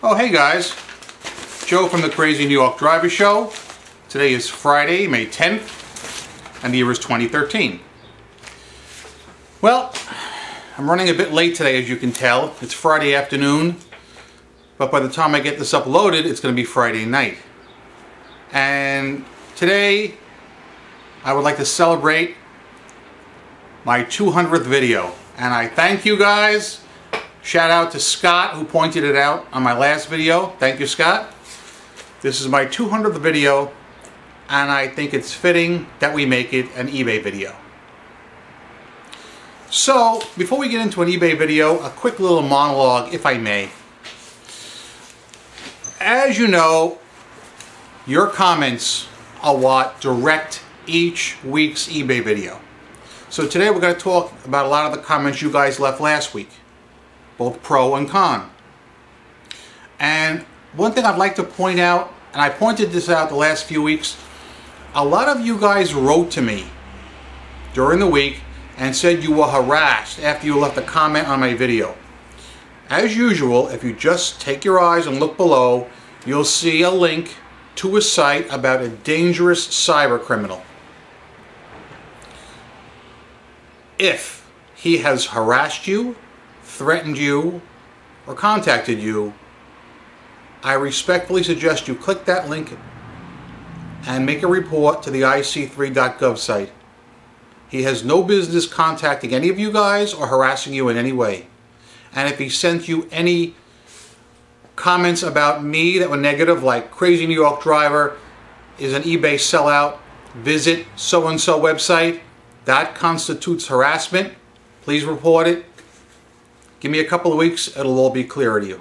Oh, hey guys, Joe from the Crazy New York Driver Show. Today is Friday, May 10th, and the year is 2013. Well, I'm running a bit late today, as you can tell. It's Friday afternoon, but by the time I get this uploaded, it's going to be Friday night. And today, I would like to celebrate my 200th video. And I thank you guys. Shout out to Scott, who pointed it out on my last video. Thank you, Scott. This is my 200th video, and I think it's fitting that we make it an eBay video. So, before we get into an eBay video, a quick little monologue, if I may. As you know, your comments are what direct each week's eBay video. So today we're going to talk about a lot of the comments you guys left last week, both pro and con. And one thing I'd like to point out, and I pointed this out the last few weeks, a lot of you guys wrote to me during the week and said you were harassed after you left a comment on my video. As usual, if you just take your eyes and look below, you'll see a link to a site about a dangerous cyber criminal. If he has harassed you, threatened you, or contacted you, I respectfully suggest you click that link and make a report to the ic3.gov site. He has no business contacting any of you guys or harassing you in any way. And if he sent you any comments about me that were negative, like Crazy New York Driver is an eBay sellout, visit so-and-so website, that constitutes harassment, please report it. Give me a couple of weeks, it'll all be clear to you.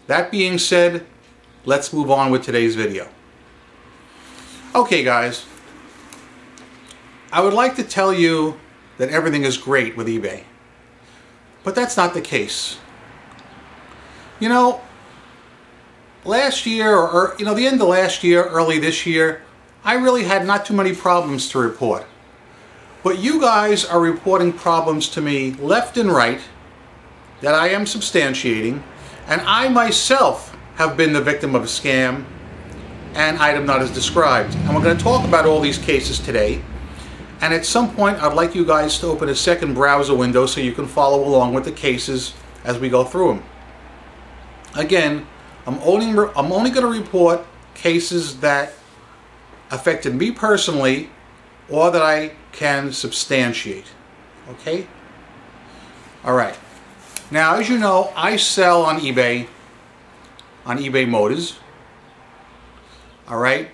That being said, let's move on with today's video. Okay guys, I would like to tell you that everything is great with eBay, but that's not the case. You know, last year, or the end of last year, early this year, I really had not too many problems to report. But you guys are reporting problems to me left and right that I am substantiating, and I myself have been the victim of a scam and item not as described. And we're going to talk about all these cases today. And at some point, I'd like you guys to open a second browser window so you can follow along with the cases as we go through them. Again, I'm only going to report cases that affected me personally or that I can substantiate. Okay? Alright. Now, as you know, I sell on eBay Motors. Alright?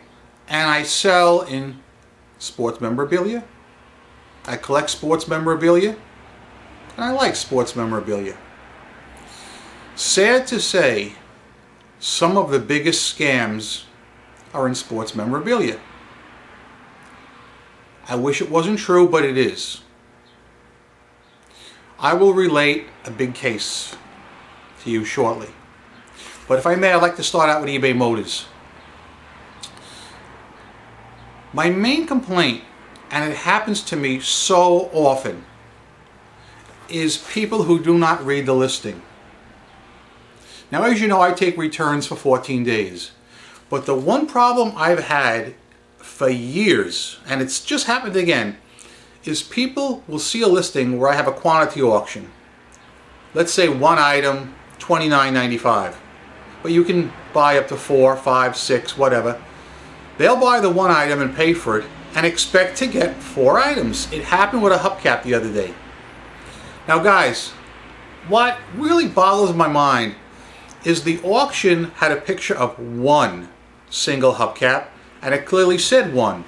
And I sell in sports memorabilia. I collect sports memorabilia. And I like sports memorabilia. Sad to say, some of the biggest scams are in sports memorabilia. I wish it wasn't true, but it is. I will relate a big case to you shortly. But if I may, I'd like to start out with eBay Motors. My main complaint, and it happens to me so often, is people who do not read the listing. Now, as you know, I take returns for 14 days. But the one problem I've had for years, and it's just happened again, is people will see a listing where I have a quantity auction. Let's say one item, $29.95. But you can buy up to 4, 5, 6, whatever. They'll buy the one item and pay for it and expect to get 4 items. It happened with a hubcap the other day. Now guys, what really boggles my mind is the auction had a picture of one single hubcap, and it clearly said 1.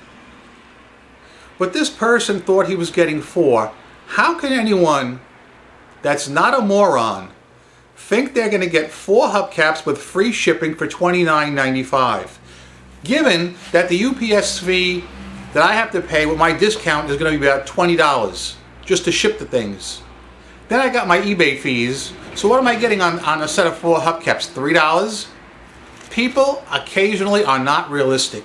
But this person thought he was getting 4. How can anyone that's not a moron think they're going to get 4 hubcaps with free shipping for $29.95? Given that the UPS fee that I have to pay with my discount is going to be about $20 just to ship the things. Then I got my eBay fees. So what am I getting on a set of 4 hubcaps? $3? People occasionally are not realistic.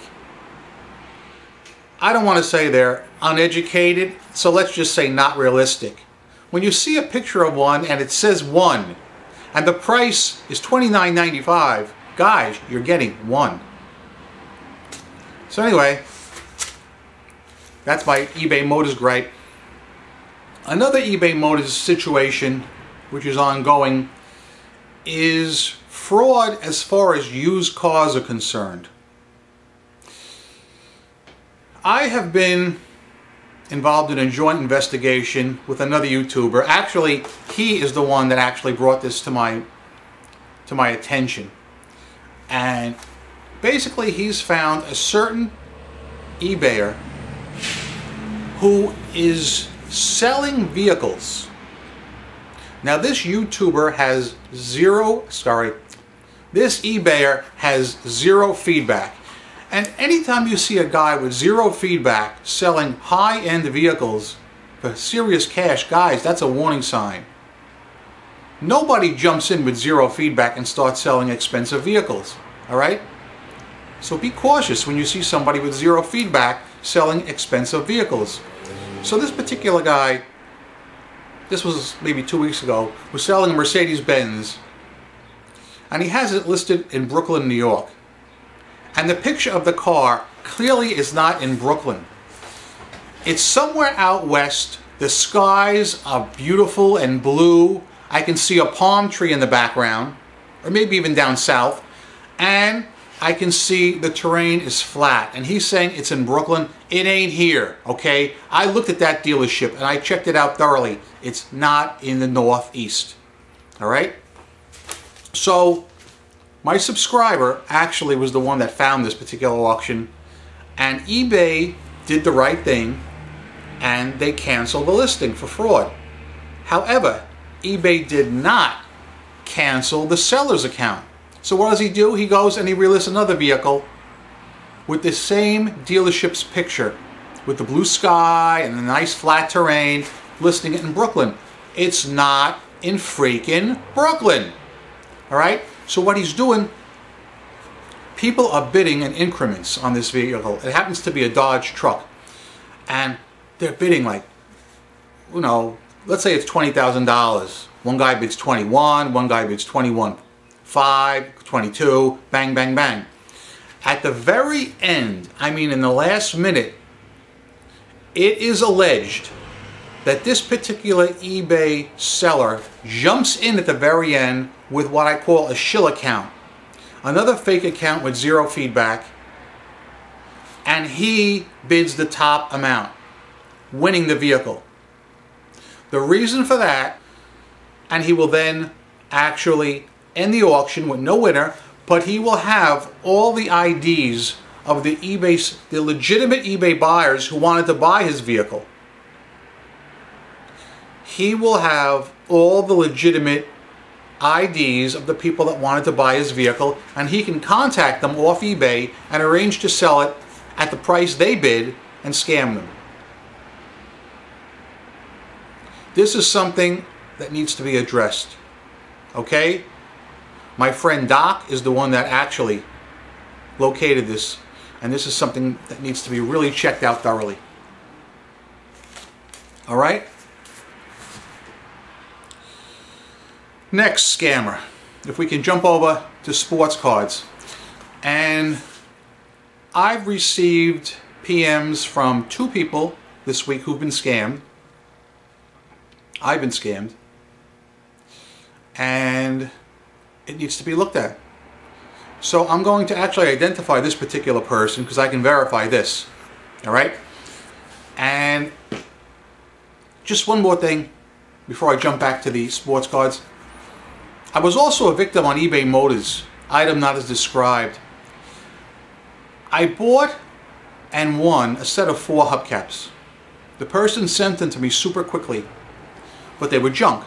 I don't want to say they're uneducated, so let's just say not realistic. When you see a picture of one and it says 1, and the price is $29.95, guys, you're getting one. So anyway, that's my eBay Motors gripe. Another eBay Motors situation, which is ongoing, is fraud as far as used cars are concerned. I have been involved in a joint investigation with another YouTuber. Actually, he is the one that actually brought this to my attention. And basically, he's found a certain eBayer who is selling vehicles. Now, this YouTuber has this eBayer has zero feedback. And anytime you see a guy with zero feedback selling high-end vehicles for serious cash, guys, that's a warning sign. Nobody jumps in with zero feedback and starts selling expensive vehicles, all right? So be cautious when you see somebody with zero feedback selling expensive vehicles. So this particular guy, this was maybe 2 weeks ago, was selling a Mercedes-Benz, and he has it listed in Brooklyn, New York. And the picture of the car clearly is not in Brooklyn. It's somewhere out west. The skies are beautiful and blue. I can see a palm tree in the background, or maybe even down south. And I can see the terrain is flat. And he's saying it's in Brooklyn. It ain't here, okay? I looked at that dealership and I checked it out thoroughly. It's not in the Northeast, all right? So my subscriber actually was the one that found this particular auction, and eBay did the right thing and they canceled the listing for fraud. However, eBay did not cancel the seller's account. So what does he do? He goes and he relists another vehicle with the same dealership's picture, with the blue sky and the nice flat terrain, listing it in Brooklyn. It's not in freaking Brooklyn. All right? So what he's doing, people are bidding in increments on this vehicle. It happens to be a Dodge truck. And they're bidding like, you know, let's say it's $20,000. One guy bids 21, one guy bids 21.5, 22, bang, bang, bang. At the very end, I mean in the last minute, it is alleged that this particular eBay seller jumps in at the very end with what I call a shill account, another fake account with zero feedback, and he bids the top amount, winning the vehicle. The reason for that, and he will then actually end the auction with no winner, but he will have all the IDs of the legitimate eBay buyers who wanted to buy his vehicle. He will have all the legitimate IDs of the people that wanted to buy his vehicle, and he can contact them off eBay and arrange to sell it at the price they bid and scam them. This is something that needs to be addressed. Okay? My friend Doc is the one that actually located this, and this is something that needs to be really checked out thoroughly. All right? Next scammer, if we can jump over to sports cards. And I've received PMs from 2 people this week who've been scammed. I've been scammed. And it needs to be looked at. So I'm going to actually identify this particular person because I can verify this. All right? And just one more thing before I jump back to the sports cards. I was also a victim on eBay Motors, item not as described. I bought and won a set of 4 hubcaps. The person sent them to me super quickly, but they were junk.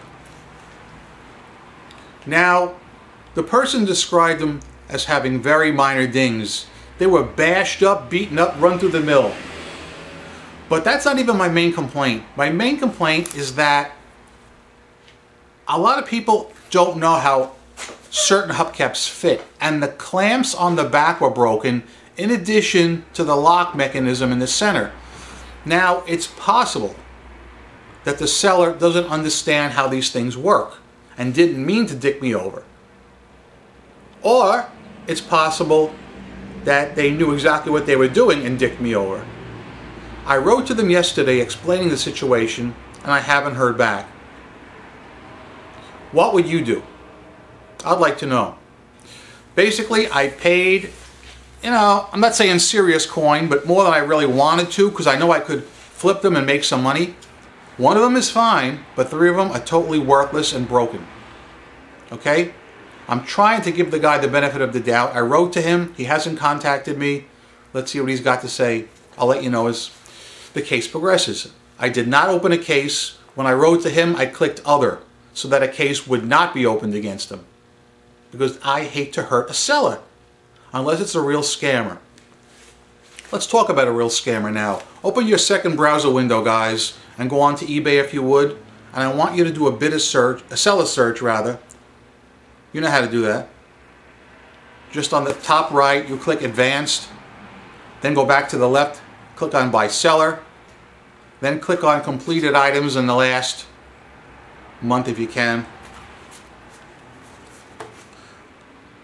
Now, the person described them as having very minor dings. They were bashed up, beaten up, run through the mill. But that's not even my main complaint. My main complaint is that a lot of people don't know how certain hubcaps fit, and the clamps on the back were broken in addition to the lock mechanism in the center. Now, it's possible that the seller doesn't understand how these things work, and didn't mean to dick me over. Or it's possible that they knew exactly what they were doing and dicked me over. I wrote to them yesterday explaining the situation, and I haven't heard back. What would you do? I'd like to know. Basically, I paid, you know, I'm not saying serious coin, but more than I really wanted to, because I know I could flip them and make some money. One of them is fine, but 3 of them are totally worthless and broken. Okay? I'm trying to give the guy the benefit of the doubt. I wrote to him. He hasn't contacted me. Let's see what he's got to say. I'll let you know as the case progresses. I did not open a case. When I wrote to him, I clicked other so that a case would not be opened against him. Because I hate to hurt a seller, unless it's a real scammer. Let's talk about a real scammer now. Open your second browser window, guys, and go on to eBay if you would. And I want you to do a bidder search, a seller search rather. You know how to do that. Just on the top right, you click Advanced. Then go back to the left, click on By Seller. Then click on Completed Items in the last month if you can.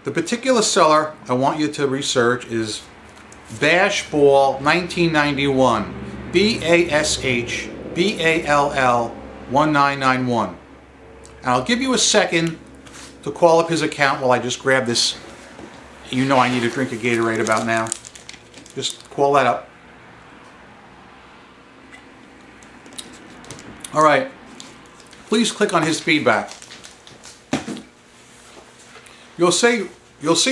The particular seller I want you to research is Bashball 1991. BASHBALL 1991. And I'll give you a second to call up his account while I just grab this. You know I need a drink of Gatorade about now. Just call that up. Alright. Please click on his feedback. You'll see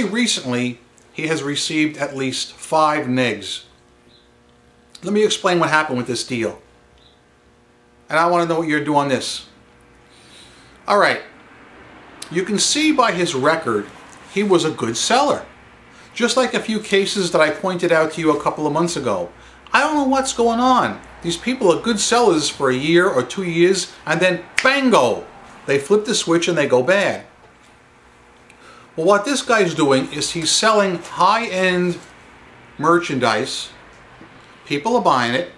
recently he has received at least 5 negs. Let me explain what happened with this deal. And I want to know what you're doing on this. Alright. You can see by his record he was a good seller. Just like a few cases that I pointed out to you a couple of months ago. I don't know what's going on. These people are good sellers for a year or 2 years, and then bango! They flip the switch and they go bad. Well, what this guy's doing is he's selling high-end merchandise. People are buying it,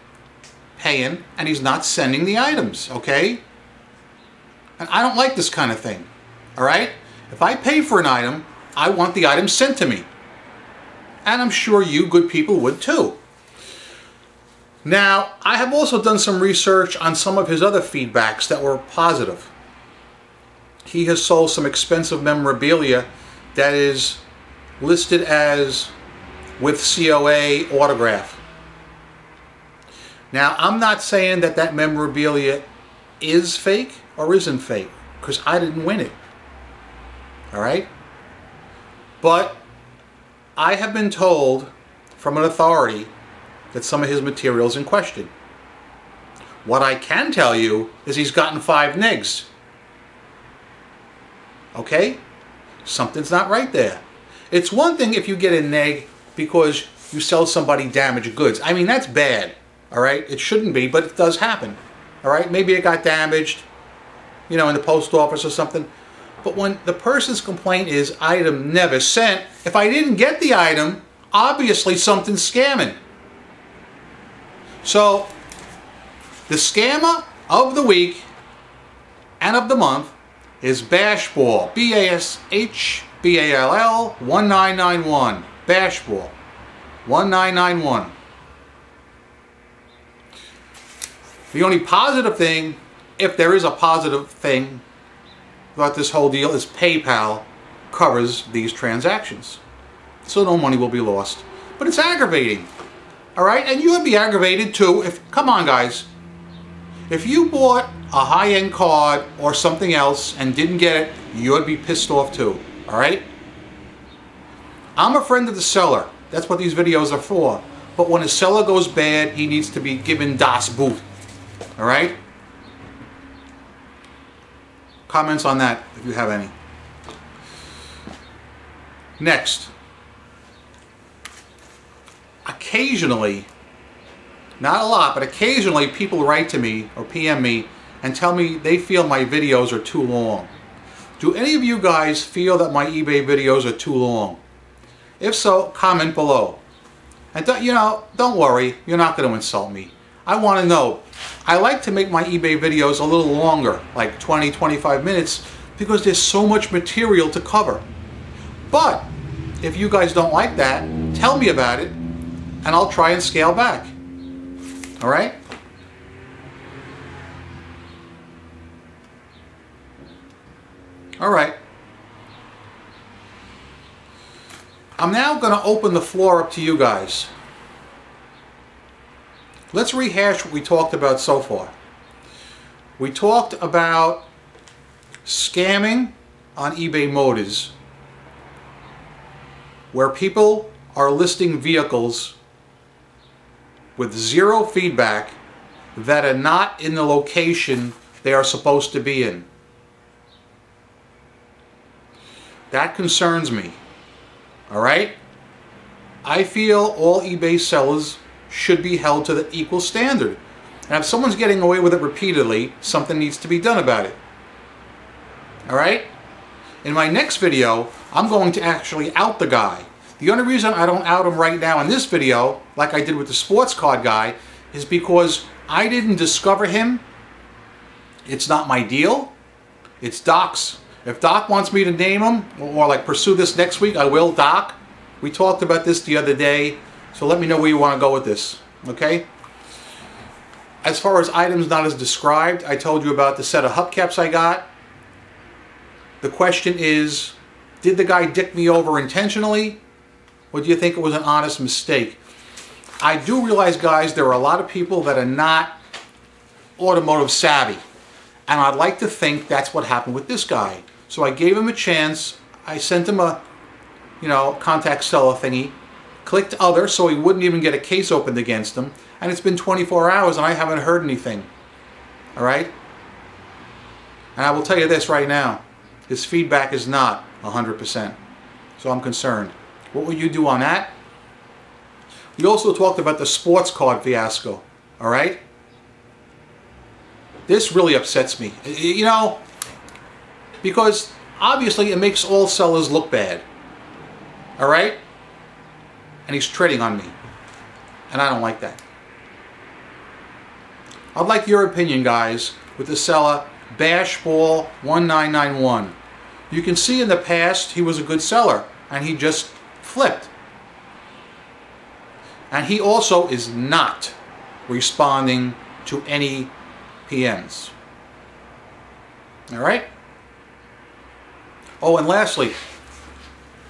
paying, and he's not sending the items, okay? And I don't like this kind of thing, all right? If I pay for an item, I want the item sent to me. And I'm sure you good people would too. Now, I have also done some research on some of his other feedbacks that were positive. He has sold some expensive memorabilia that is listed as with COA autograph. Now, I'm not saying that that memorabilia is fake or isn't fake, because I didn't win it. All right? But I have been told from an authority that some of his material is in question. What I can tell you is he's gotten 5 negs. Okay? Something's not right there. It's one thing if you get a neg because you sell somebody damaged goods. I mean, that's bad. All right? It shouldn't be, but it does happen. All right? Maybe it got damaged, you know, in the post office or something. But when the person's complaint is item never sent, if I didn't get the item, obviously something's scamming. So, the scammer of the week and of the month is Bashball. B-A-S-H-B-A-L-L 1991. Bashball 1991. The only positive thing, if there is a positive thing about this whole deal, is PayPal covers these transactions. So no money will be lost. But it's aggravating. Alright? And you would be aggravated too if, come on guys, if you bought a high-end card or something else and didn't get it, you'd be pissed off too. Alright? I'm a friend of the seller. That's what these videos are for. But when a seller goes bad, he needs to be given Das Boot. Alright? Comments on that, if you have any. Next. Occasionally, not a lot, but occasionally people write to me or PM me and tell me they feel my videos are too long. Do any of you guys feel that my eBay videos are too long? If so, comment below. And don't worry, you're not going to insult me. I want to know. I like to make my eBay videos a little longer, like 20, 25 minutes, because there's so much material to cover. But if you guys don't like that, tell me about it and I'll try and scale back. All right? All right. I'm now going to open the floor up to you guys. Let's rehash what we talked about so far. We talked about scamming on eBay Motors, where people are listing vehicles with zero feedback that are not in the location they are supposed to be in. That concerns me. All right? I feel all eBay sellers should be held to the equal standard. And if someone's getting away with it repeatedly, something needs to be done about it. All right? In my next video, I'm going to actually out the guy. The only reason I don't out him right now in this video, like I did with the sports card guy, is because I didn't discover him. It's not my deal. It's Doc's. If Doc wants me to name him, or like pursue this next week, I will, Doc. We talked about this the other day, so let me know where you want to go with this, okay? As far as items not as described, I told you about the set of hubcaps I got. The question is, did the guy dick me over intentionally, or do you think it was an honest mistake? I do realize, guys, there are a lot of people that are not automotive savvy, and I'd like to think that's what happened with this guy. So I gave him a chance. I sent him a, contact seller thingy, clicked other so he wouldn't even get a case opened against him, and it's been 24 hours and I haven't heard anything. All right? And I will tell you this right now, his feedback is not 100%. So I'm concerned. What will you do on that? We also talked about the sports card fiasco. All right? This really upsets me. Because obviously it makes all sellers look bad. All right? And he's treading on me. And I don't like that. I'd like your opinion, guys, with the seller Bashball1991. You can see in the past he was a good seller and he just flipped. And he also is not responding to any PMs. All right? Oh, and lastly,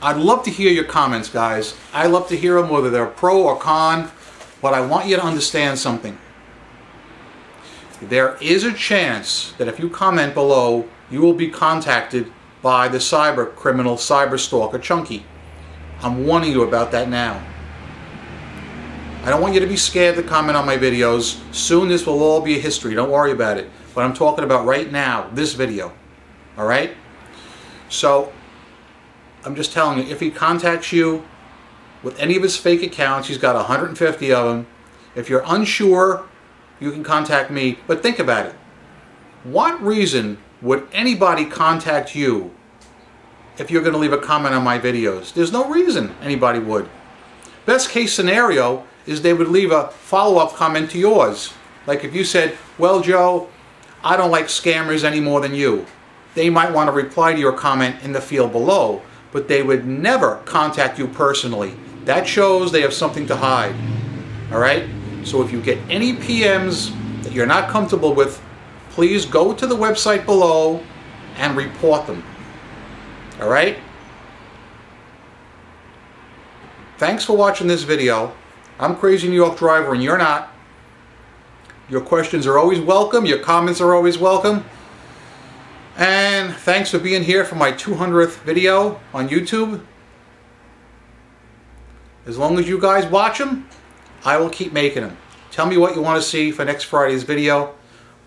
I'd love to hear your comments, guys. I love to hear them, whether they're pro or con, but I want you to understand something. There is a chance that if you comment below, you will be contacted by the cyber criminal, cyber stalker Chunky. I'm warning you about that now. I don't want you to be scared to comment on my videos. Soon this will all be a history. Don't worry about it. But I'm talking about right now, this video. All right? So, I'm just telling you, if he contacts you with any of his fake accounts, he's got 150 of them. If you're unsure, you can contact me. But think about it. What reason would anybody contact you if you're going to leave a comment on my videos? There's no reason anybody would. Best case scenario is they would leave a follow-up comment to yours. Like if you said, well, Joe, I don't like scammers any more than you. They might want to reply to your comment in the field below, but they would never contact you personally. That shows they have something to hide. All right? So if you get any PMs that you're not comfortable with, please go to the website below and report them. All right? Thanks for watching this video. I'm Crazy New York Driver and you're not. Your questions are always welcome. Your comments are always welcome. And thanks for being here for my 200th video on YouTube. As long as you guys watch them, I will keep making them. Tell me what you want to see for next Friday's video,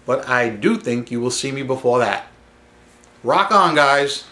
but I do think you will see me before that. Rock on, guys.